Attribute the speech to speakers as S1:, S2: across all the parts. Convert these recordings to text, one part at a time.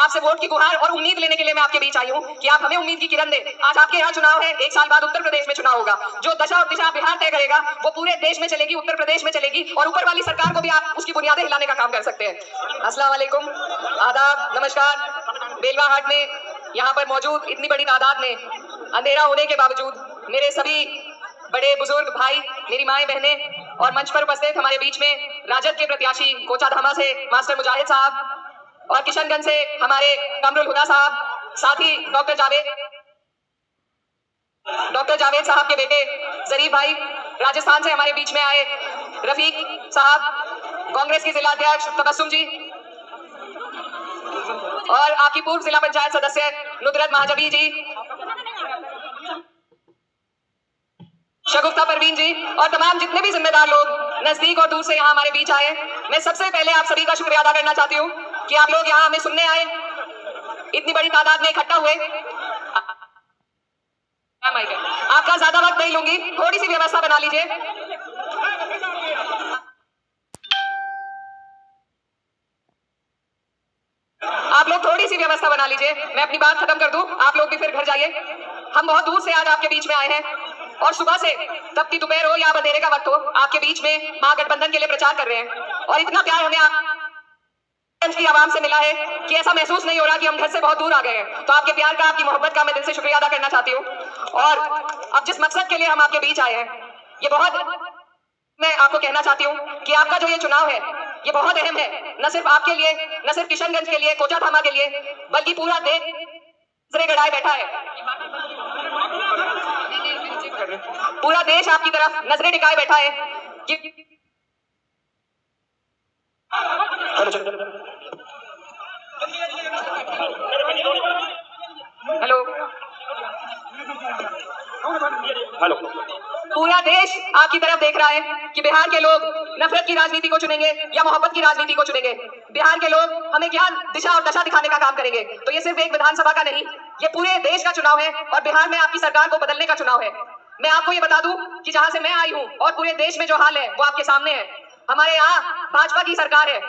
S1: आपसे वोट की गुहार और उम्मीद लेने के लिए मैं आपके बीच आई हूँ कि आप हमें उम्मीद की किरण दें। आज आपके यहाँ चुनाव है, 1 साल बाद उत्तर प्रदेश में चुनाव होगा। जो दशा और दिशा बिहार तय करेगा वो पूरे देश में चलेगी, उत्तर प्रदेश में चलेगी, और ऊपर वाली सरकार को भी आप उसकी बुनियादें हिलाने का काम कर सकते हैं। अस्सलाम वालेकुम, आदाब, नमस्कार। बेलवा हाट में यहाँ पर मौजूद इतनी बड़ी तादाद में अंधेरा होने के बावजूद मेरे सभी बड़े बुजुर्ग भाई, मेरी माएं बहनें और मंच पर उपस्थित हमारे बीच में राजद के प्रत्याशी कोचाधामा से मास्टर मुजाहिद साहब और किशनगंज से हमारे कमरुल हुदा साहब, साथ ही डॉक्टर जावेद साहब के बेटे जरीफ भाई, राजस्थान से हमारे बीच में आए रफीक साहब, कांग्रेस की जिला अध्यक्ष तबस्सुम जी, और आपकी पूर्व जिला पंचायत सदस्य नुदरत महाजबी जी, शगुफ्ता परवीन जी, और तमाम जितने भी जिम्मेदार लोग नजदीक और दूर से यहाँ हमारे बीच आए। मैं सबसे पहले आप सभी का शुक्रिया अदा करना चाहती हूँ कि आप लोग यहाँ हमें सुनने आए, इतनी बड़ी तादाद में इकट्ठा हुए। आपका ज्यादा वक्त नहीं लूंगी, थोड़ी सी व्यवस्था बना लीजिए। आप लोग थोड़ी सी व्यवस्था बना लीजिए, मैं अपनी बात खत्म कर दूं, आप लोग भी फिर घर जाइए। हम बहुत दूर से आज आपके बीच में आए हैं और सुबह से तपती दोपहर हो या अंधेरे का वक्त हो, आपके बीच में महागठबंधन के लिए प्रचार कर रहे हैं। और इतना प्यार हमें आप की आवाम से मिला है कि ऐसा महसूस नहीं हो रहा कि हम घर से बहुत दूर आ गए हैं। तो आपके प्यार का, आपकी मोहब्बत का मैं दिल से शुक्रिया अदा करना चाहती हूँ। और अब जिस मकसद के लिए हम आपके बीच आए हैं, ये बहुत, मैं आपको कहना चाहती हूँ कि आपका जो ये चुनाव है ये बहुत अहम है, न सिर्फ आपके लिए, न सिर्फ किशनगंज के लिए, कोचाधामा के लिए, बल्कि पूरा देश नजरें गड़ाए बैठा है। पूरा देश आपकी तरफ नजरें टिकाए बैठा है कि हेलो, पूरा देश आपकी तरफ देख रहा है कि बिहार के लोग नफरत की राजनीति को चुनेंगे या मोहब्बत की राजनीति को चुनेंगे। बिहार के लोग हमें क्या दिशा और दशा दिखाने का काम करेंगे। तो ये सिर्फ एक विधानसभा का नहीं, ये पूरे देश का चुनाव है और बिहार में आपकी सरकार को बदलने का चुनाव है। मैं आपको ये बता दूं कि जहां से मैं आई हूं और पूरे देश में जो हाल है वो आपके सामने है। हमारे यहाँ भाजपा की सरकार है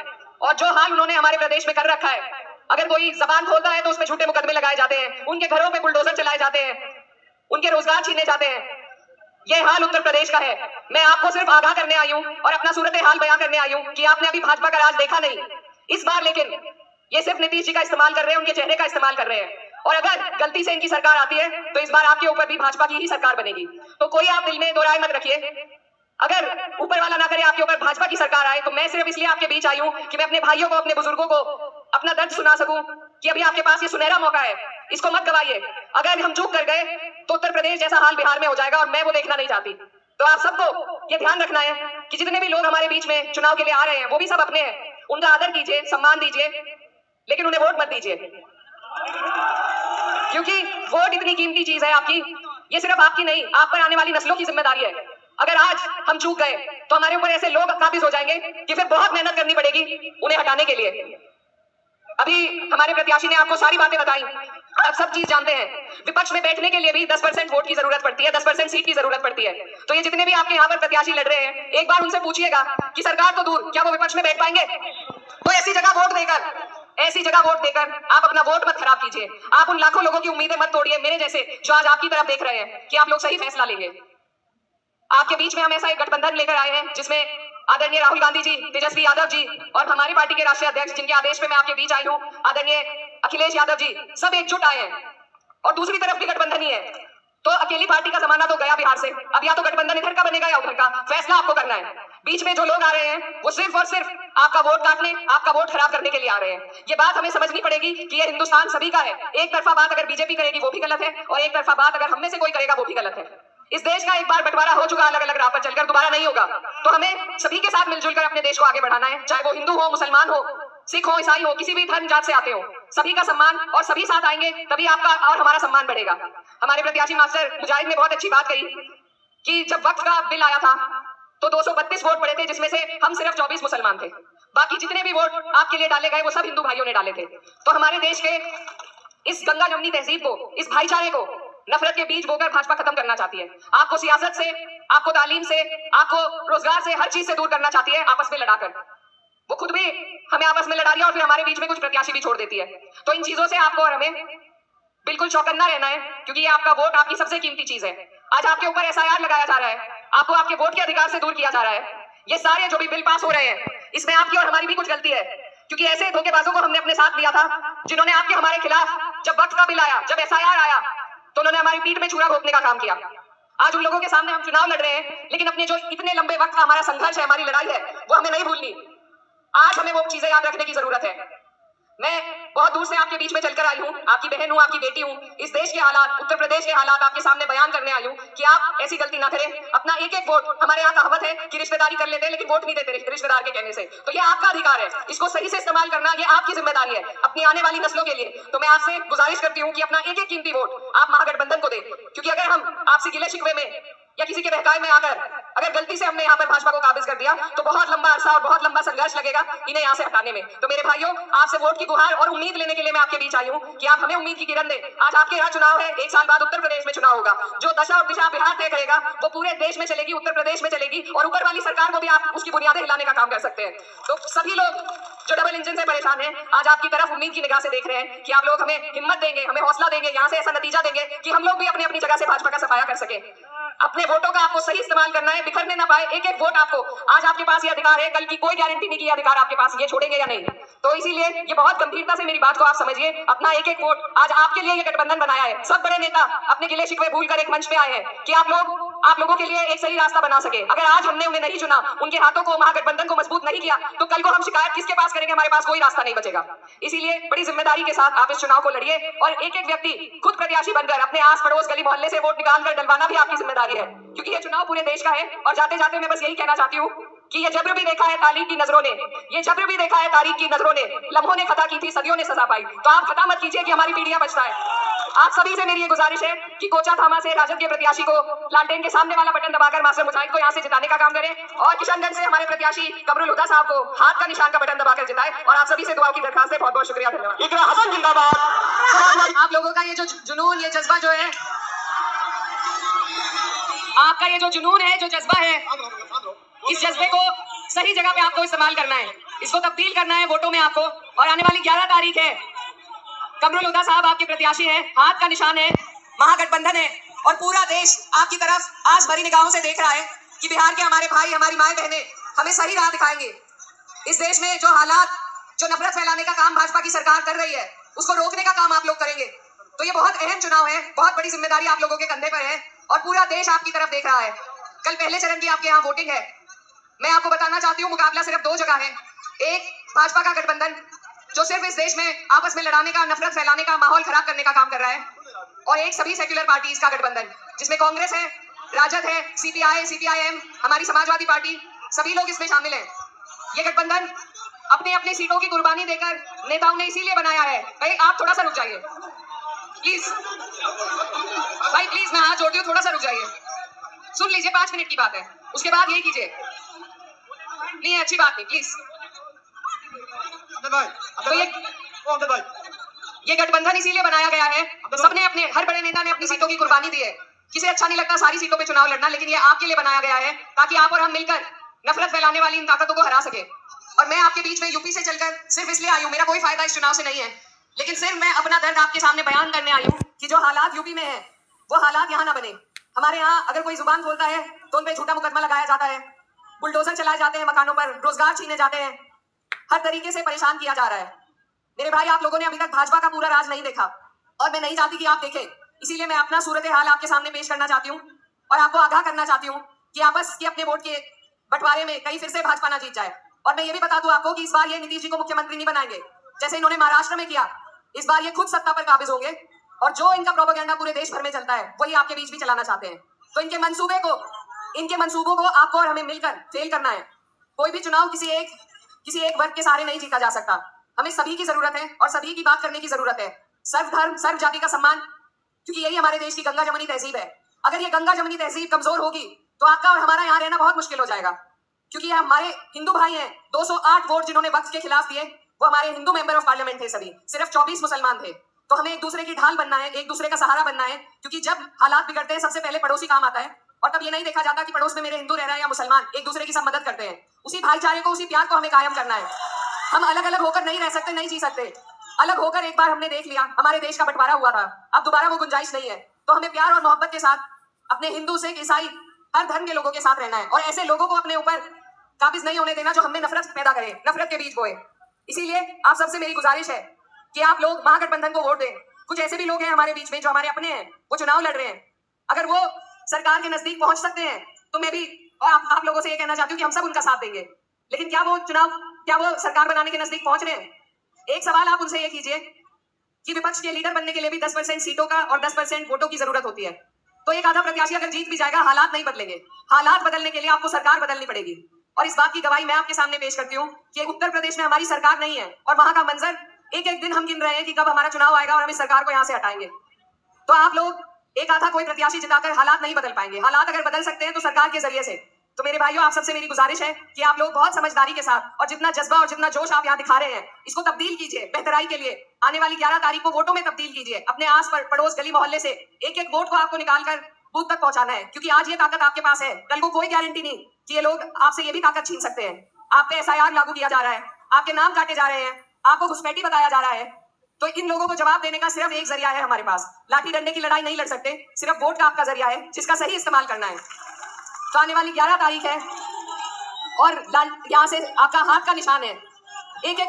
S1: और जो हाल उन्होंने हमारे प्रदेश में कर रखा है, अगर कोई जबान खोलता है तो उसमें झूठे मुकदमे लगाए जाते हैं, उनके घरों पे बुलडोजर चलाए जाते हैं, उनके रोजगार छीने जाते हैं। ये हाल उत्तर प्रदेश का है। मैं आपको सिर्फ आगाह करने आई हूँ और अपना सूरत हाल बयां करने आई हूँ कि आपने अभी भाजपा का राज देखा नहीं इस बार, लेकिन ये सिर्फ नीतीश जी का इस्तेमाल कर रहे हैं, उनके चेहरे का इस्तेमाल कर रहे हैं। और अगर गलती से इनकी सरकार आती है तो इस बार आपके ऊपर भी भाजपा की ही सरकार बनेगी। तो कोई आप दिल में दो राय मत रखिए। अगर ऊपर वाला ना करे आपके ऊपर भाजपा की सरकार आए, तो मैं सिर्फ इसलिए आपके बीच आई हूँ कि मैं अपने भाइयों को, अपने बुजुर्गों को अपना दर्द सुना सकूं कि अभी आपके पास ये सुनहरा मौका है, इसको मत गवाइए। अगर हम चूक कर गए तो उत्तर प्रदेश जैसा हाल बिहार में हो जाएगा और मैं वो देखना नहीं चाहती। तो आप सबको ये ध्यान रखना है कि जितने भी लोग हमारे बीच में चुनाव के लिए आ रहे हैं वो भी सब अपने हैं, उनका आदर कीजिए, सम्मान दीजिए, लेकिन उन्हें वोट मत दीजिए, क्योंकि वोट इतनी कीमती चीज है आपकी, ये सिर्फ आपकी नहीं, आप पर आने वाली नस्लों की जिम्मेदारी है। अगर आज हम चूक गए तो हमारे ऊपर ऐसे लोग काबिज हो जाएंगे कि फिर बहुत मेहनत करनी पड़ेगी उन्हें हटाने के लिए। अभी हमारे प्रत्याशी ने आपको सारी बातें बताई, आप सब चीज जानते हैं। विपक्ष में बैठने के लिए भी 10% वोट की जरूरत पड़ती है, 10% सीट की जरूरत पड़ती है। तो ये जितने भी आपके यहाँ पर प्रत्याशी लड़ रहे हैं, एक बार उनसे पूछिएगा कि सरकार तो दूर, क्या वो विपक्ष में बैठ पाएंगे? तो ऐसी जगह वोट देकर आप अपना वोट मत खराब कीजिए। आप उन लाखों लोगों की उम्मीदें मत तोड़िए, मेरे जैसे, जो आज आपकी तरफ देख रहे हैं कि आप लोग सही फैसला लेंगे। आपके बीच में हम ऐसा एक गठबंधन लेकर आए हैं जिसमें आदरणीय राहुल गांधी जी, तेजस्वी यादव जी और हमारी पार्टी के राष्ट्रीय अध्यक्ष, जिनके आदेश पे मैं आपके बीच आई हूँ, आदरणीय अखिलेश यादव जी, सब एकजुट आए हैं। और दूसरी तरफ भी गठबंधन ही है। तो अकेली पार्टी का जमाना तो गया बिहार से, अब या तो गठबंधन इधर का बनेगा या उधर का, फैसला आपको करना है। बीच में जो लोग आ रहे हैं वो सिर्फ और सिर्फ आपका वोट काटने, आपका वोट खराब करने के लिए आ रहे हैं। ये बात हमें समझनी पड़ेगी कि ये हिंदुस्तान सभी का है। एक तरफा बात अगर बीजेपी करेगी वो भी गलत है, और एक तरफा बात अगर हम में से कोई करेगा वो भी गलत है। इस देश का एक बार बंटवारा हो चुका, अलग अलग राह पर चलकर दोबारा नहीं होगा। तो हमें सभी के साथ मिलजुल कर अपने देश को आगे बढ़ाना है, चाहे वो हिंदू हो, मुसलमान हो, सिख हो, ईसाई हो, किसी भी धर्म जात से आते हो, सभी का सम्मान, और सभी साथ आएंगे तभी आपका और हमारा सम्मान बढ़ेगा। हमारे प्रत्याशी मास्टर मुजाहिद ने बहुत अच्छी बात कही कि जब वक्फ का बिल आया था तो 232 वोट पड़े थे, जिसमें से हम सिर्फ 24 मुसलमान थे। बाकी जितने भी वोट आपके लिए डाले गए वो सब हिंदू भाइयों ने डाले थे। तो हमारे देश के इस गंगा जमुनी तहजीब को, इस भाईचारे को, नफरत के बीज बोकर भाजपा खत्म करना चाहती है। आपको सियासत से, आपको तालीम से, आपको रोजगार से, हर चीज से दूर करना चाहती है, आपस में लड़ाकर। वो खुद भी हमें आपस में लड़ा रही है और फिर हमारे बीच में कुछ प्रत्याशी भी छोड़ देती है। तो इन चीजों से आपको और हमें बिल्कुल चौकन्ना रहना है, क्योंकि ये आपका वोट आपकी सबसे कीमती चीज है। आज आपके ऊपर एसआईआर लगाया जा रहा है, आपको आपके वोट के अधिकार से दूर किया जा रहा है। ये सारे जो भी बिल पास हो रहे हैं, इसमें आपकी और हमारी भी कुछ गलती है, क्योंकि ऐसे धोखेबाजों को हमने अपने साथ लिया था जिन्होंने आपके हमारे खिलाफ, जब वक्त का बिल आया, जब एसआईआर आया, तो उन्होंने हमारी पीठ में छुरा घोंपने का काम किया। आज उन लोगों के सामने हम चुनाव लड़ रहे हैं, लेकिन अपने जो इतने लंबे वक्त का हमारा संघर्ष है, हमारी लड़ाई है, वो हमें नहीं भूलनी। आज हमें वो चीजें याद रखने की जरूरत है। मैं बहुत दूर से आपके बीच में चलकर आई हूँ, आपकी बहन हूँ, आपकी बेटी हूँ। इस देश के हालात, उत्तर प्रदेश के हालात आपके सामने बयान करने आई हूँ कि आप ऐसी गलती ना करें। अपना एक एक वोट, हमारे यहाँ कहावत है कि रिश्तेदारी कर लेते हैं लेकिन वोट नहीं देते रिश्तेदार के कहने से, तो ये आपका अधिकार है, इसको सही से इस्तेमाल करना ये आपकी जिम्मेदारी है अपनी आने वाली नस्लों के लिए। तो मैं आपसे गुजारिश करती हूँ कि अपना एक एक कीमती वोट आप महागठबंधन को दें, क्योंकि अगर हम आपसे गिले शिकवे में या किसी के बहकावे में आकर अगर गलती से हमने यहाँ पर भाजपा को काबिज कर दिया, तो बहुत लंबा अरसा और बहुत लंबा संघर्ष लगेगा इन्हें यहाँ से हटाने में। तो मेरे भाइयों, आपसे वोट की गुहार और उम्मीद लेने के लिए मैं आपके बीच आई हूँ कि आप हमें उम्मीद की किरण दें। आज आपके यहाँ चुनाव है, 1 साल बाद उत्तर प्रदेश में चुनाव होगा। जो दशा और दिशा बिहार तय करेगा वो पूरे देश में चलेगी, उत्तर प्रदेश में चलेगी, और ऊपर वाली सरकार को भी आप उसकी बुनियादें हिलाने का काम कर सकते हैं। तो सभी लोग जो डबल इंजन से परेशान हैं, आज आपकी तरफ उम्मीद की निगाह से देख रहे हैं कि आप लोग हमें हिम्मत देंगे, हमें हौसला देंगे, यहाँ से ऐसा नतीजा देंगे कि हम लोग भी अपनी अपनी जगह से भाजपा का सफाया कर सके। अपने वोटों का आपको सही इस्तेमाल करना है, बिखरने ना पाए, एक एक वोट आपको। आज आपके पास ये अधिकार है, कल की कोई गारंटी नहीं कि ये अधिकार आपके पास ये छोड़ेंगे या नहीं। तो इसीलिए ये बहुत गंभीरता से मेरी बात को आप समझिए। अपना एक एक वोट आज आपके लिए ये गठबंधन बनाया है। सब बड़े नेता अपने गिले शिकवे भूलकर एक मंच पे आए हैं कि आप लोगों के लिए एक सही रास्ता बना सके। अगर आज हमने उन्हें नहीं चुना, उनके हाथों को, महागठबंधन को मजबूत नहीं किया, तो कल को हम शिकायत किसके पास करेंगे? हमारे पास कोई रास्ता नहीं बचेगा। इसीलिए बड़ी जिम्मेदारी के साथ आप इस चुनाव को लड़िए और एक एक व्यक्ति खुद प्रत्याशी बनकर अपने आस पड़ोस गली मोहल्ले से वोट निकाल कर डलवाना भी आपकी जिम्मेदारी है, क्योंकि ये चुनाव पूरे देश का है। और जाते जाते मैं बस यही कहना चाहती हूँ कि ये जब्र भी देखा है तारीख की नजरों ने, ये जब्र भी देखा है तारीख की नजरों ने, लम्हों ने खता की थी, सदियों ने सजा पाई। तो आप खता मत कीजिए कि हमारी पीढ़ियां बचता है। आप सभी से मेरी ये गुजारिश है कि कोचा थामा से राजद के प्रत्याशी को लालटेन के सामने वाला बटन दबाकर मास्टर मुजाहिद को यहाँ से जिताने का काम करें, और किशनगंज से हमारे प्रत्याशी कमरुल हुदा साहब को हाथ का निशान का बटन दबाकर जिताए। और आप सभी से दुआ की दरखास्त है। बहुत बहुत शुक्रिया, धन्यवाद।
S2: इकरा हसन जिंदाबाद।
S1: आप लोगों का ये जो जुनून, ये जज्बा जो है, आपका ये जो जुनून है, जो जज्बा है, इस जज्बे को सही जगह पे आपको इस्तेमाल करना है, इसको तब्दील करना है वोटों में आपको। और आने वाली 11 तारीख है, कमरुल हुदा साहब आपके प्रत्याशी हैं, हाथ का निशान है, महागठबंधन है, और पूरा देश आपकी तरफ आस भरी निगाहों से देख रहा है कि बिहार के हमारे भाई, हमारी माएं बहनें हमें सही राह दिखाएंगे। इस देश में जो हालात, जो नफरत फैलाने का काम भाजपा की सरकार कर रही है, उसको रोकने का काम आप लोग करेंगे। तो ये बहुत अहम चुनाव है, बहुत बड़ी जिम्मेदारी आप लोगों के कंधे पर है, और पूरा देश आपकी तरफ देख रहा है। कल पहले चरण की आपके यहाँ वोटिंग है। मैं आपको बताना चाहती हूँ, मुकाबला सिर्फ 2 जगह है। एक, भाजपा का गठबंधन जो सिर्फ इस देश में आपस में लड़ाने का, नफरत फैलाने का, माहौल खराब करने का काम कर रहा है, और एक सभी सेक्युलर पार्टीज का गठबंधन, जिसमें कांग्रेस है, राजद है, सीपीआई, सीपीआईएम, हमारी समाजवादी पार्टी, सभी लोग इसमें शामिल हैं। ये गठबंधन अपनी अपनी सीटों की कुर्बानी देकर नेताओं ने इसीलिए बनाया है। भाई आप थोड़ा सा रुक जाइए प्लीज, भाई प्लीज, मैं हाथ जोड़ती हूँ, थोड़ा सा रुक जाइए, सुन लीजिए, 5 मिनट की बात है, उसके बाद यही कीजिए। नहीं, अच्छी बात नहीं, प्लीज। तो ये गठबंधन इसीलिए बनाया गया है, सबने अपने, हर बड़े नेता ने अपनी सीटों की कुर्बानी दी है। किसे अच्छा नहीं लगता सारी सीटों पे चुनाव लड़ना, लेकिन ये आपके लिए बनाया गया है ताकि आप और हम मिलकर नफरत फैलाने वाली इन ताकतों को हरा सके। और मैं आपके बीच में यूपी से चलकर सिर्फ इसलिए आई हूँ, मेरा कोई फायदा इस चुनाव से नहीं है, लेकिन सिर्फ मैं अपना दर्द आपके सामने बयान करने आई हूँ कि जो हालात यूपी में है, वो हालात यहाँ ना बने। हमारे यहाँ अगर कोई जुबान खोलता है तो उन पे झूठा मुकदमा लगाया जाता है, बुलडोजर चलाए जाते हैं मकानों पर, रोजगार छीने जाते हैं, हर तरीके से परेशान किया जा रहा है। मेरे भाई, आप लोगों ने अभी तक भाजपा का पूरा राज नहीं देखा, और मैं नहीं चाहती कि आप देखें, इसीलिए मैं अपना सूरत हाल आपके सामने पेश करना चाहती हूँ और आपको आगाह करना चाहती हूँ कि आपस की अपने वोट के बंटवारे में कहीं फिर से भाजपा ना जीत जाए। और मैं ये भी बता दूं आपको कि इस बार ये नीतीश जी को मुख्यमंत्री नहीं बनाएंगे जैसे इन्होंने महाराष्ट्र में किया। इस बार ये खुद सत्ता पर काबिज होंगे, और जो इनका प्रोपेगेंडा पूरे देश भर में चलता है वही आपके बीच भी चलाना चाहते हैं। तो इनके मंसूबों को आपको और हमें मिलकर फेल करना है। कोई भी चुनाव किसी एक वर्ग के सहारे नहीं जीता जा सकता। हमें सभी की जरूरत है और सभी की बात करने की जरूरत है। सर्वधर्म, सर्व जाति का सम्मान, क्योंकि यही हमारे देश की गंगा जमुनी तहजीब है। अगर ये गंगा जमुनी तहजीब कमजोर होगी तो आपका और हमारा यहाँ रहना बहुत मुश्किल हो जाएगा, क्योंकि ये हमारे हिंदू भाई हैं। 208 वोट जिन्होंने वक्फ के खिलाफ दिए वो हमारे हिंदू मेंबर ऑफ पार्लियामेंट थे, सभी सिर्फ 24 मुसलमान थे। तो हमें एक दूसरे की ढाल बनना है, एक दूसरे का सहारा बनना है, क्योंकि जब हालात बिगड़ते हैं सबसे पहले पड़ोसी काम आता है। और तब ये नहीं देखा जाता कि पड़ोस में मेरे हिंदू रह रहे हैं या मुसलमान, एक दूसरे की सब मदद करते हैं। उसी भाईचारे को, उसी प्यार को हमें कायम करना है। हम अलग अलग होकर नहीं रह सकते, नहीं जी सकते। अलग होकर एक बार हमने देख लिया, हमारे देश का बंटवारा हुआ था, अब दोबारा वो गुंजाइश नहीं है। तो हमें प्यार और मोहब्बत के साथ अपने हिंदू, सिख, ईसाई, हर धर्म के लोगों के साथ रहना है और ऐसे लोगों को अपने ऊपर काबिज नहीं होने देना जो हमें नफरत पैदा करे, नफरत के बीज बोए। इसीलिए आप सबसे मेरी गुजारिश है कि आप लोग महागठबंधन को वोट दें। कुछ ऐसे भी लोग हैं हमारे बीच में जो हमारे अपने हैं, वो चुनाव लड़ रहे हैं। अगर वो सरकार के नजदीक पहुंच सकते हैं तो मैं भी और आप लोगों से ये कहना चाहती हूँ कि हम सब उनका साथ देंगे। लेकिन क्या वो सरकार बनाने के नजदीक पहुंच रहे हैं? एक सवाल आप उनसे ये कीजिए कि विपक्ष के लीडर बनने के लिए भी 10% सीटों का और 10% वोटों की जरूरत होती है। तो एक आधा प्रत्याशी अगर जीत भी जाएगा, हालात नहीं बदलेंगे। हालात बदलने के लिए आपको सरकार बदलनी पड़ेगी। और इस बात की गवाही मैं आपके सामने पेश करती हूँ कि उत्तर प्रदेश में हमारी सरकार नहीं है और वहां का मंजर एक एक दिन हम गिन रहे हैं कि कब हमारा चुनाव आएगा और हम इस सरकार को यहाँ से हटाएंगे। तो आप लोग एक आधा कोई प्रत्याशी जिताकर हालात नहीं बदल पाएंगे। हालात अगर बदल सकते हैं तो सरकार के जरिए से। तो मेरे भाइयों, आप सबसे मेरी गुजारिश है कि आप लोग बहुत समझदारी के साथ और जितना जज्बा और जितना जोश आप यहाँ दिखा रहे हैं, इसको तब्दील कीजिए बेहतराई के लिए। आने वाली 11 तारीख को वोटों में तब्दील कीजिए। अपने आस पड़ोस, गली मोहल्ले से एक एक वोट को आपको निकालकर बूथ तक पहुंचाना है, क्योंकि आज ये ताकत आपके पास है, कल को कोई गारंटी नहीं कि ये लोग आपसे ये भी ताकत छीन सकते हैं। आप पे SIR लागू किया जा रहा है, आपके नाम काटे जा रहे हैं, आपको घुसपैठी बताया जा रहा है। तो इन लोगों को जवाब देने का सिर्फ एक जरिया है हमारे पास। लाठी डंडे की लड़ाई नहीं लड़ सकते, सिर्फ वोट का आपका जरिया है जिसका सही इस्तेमाल करना है। तो आने वाली 11 तारीख है और यहाँ से आपका हाथ का निशान है। एक एक